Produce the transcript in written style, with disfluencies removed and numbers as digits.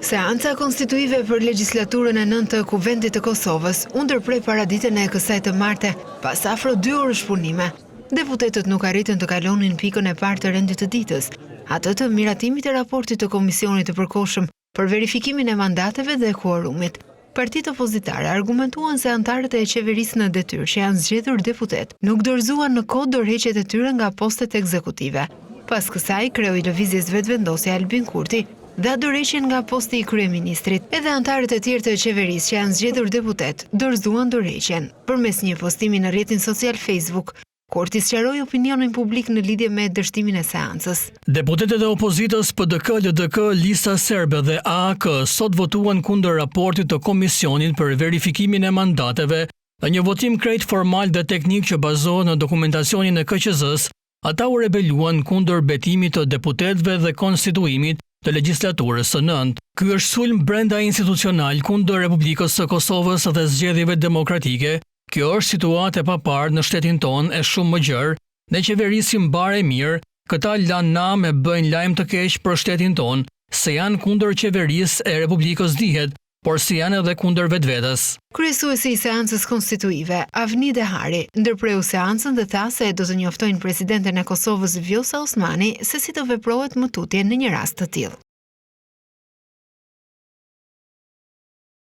Seanca konstituive për legjislaturën e 9 të Kuvendit të Kosovës u ndërprej paraditën e kësaj të marte, pas afro 2 orësh punime. Deputetët nuk arritën të kalonin pikën e parë të rendit të ditës, atë të miratimit e raportit të Komisionit të Përkohshëm për verifikimin e mandateve dhe kuorumit. Partitë opozitare argumentuan se anëtarët e qeverisë në detyrë që janë zgjedhur deputet nuk dorëzuan në kohë dorëheqjet e tyre nga postet ekzekutive. Pas kësaj, kreu i lëvizjes vetëvendosje Albin Kurti dha dorëheqjen nga posti i kryeministrit. Edhe anëtarët e tjerë të qeverisë që janë zgjedhur deputet dorëzuan dorëheqjen. Përmes një postimi në rrjetin social Facebook, Kurti sqaroi opinionin publik në lidhje me dështimin e seancës. Deputetët e opozitës PDK, LDK, Lista Serbe dhe AAK sot votuan kundër raportit të Komisionit për verifikimin e mandateve në një votim krejt formal dhe teknik që bazohet në dokumentacionin e KQZ-s. Ata u rebeluan kundër betimit të deputetëve dhe konstituimit të legjislaturës së 9. Ky është sulm brenda institucional kundër Republikës së Kosovës dhe zgjedhjeve demokratike. Kjo është situatë e paparë në shtetin tonë e shumë më gjerë, ne qeverisim bare mirë, këta lanë na me bëjnë lajm të keq për shtetin tonë, se janë kundër qeverisë e Republikës dihet, por se janë edhe kundër vetvetes. Kryesuesi i seancës konstituive, Avni Dehari, ndërpreu seancën dhe tha se do të njoftojnë presidenten e Kosovës Vjosa Osmani se si të veprohet më tutje në një rast të tillë.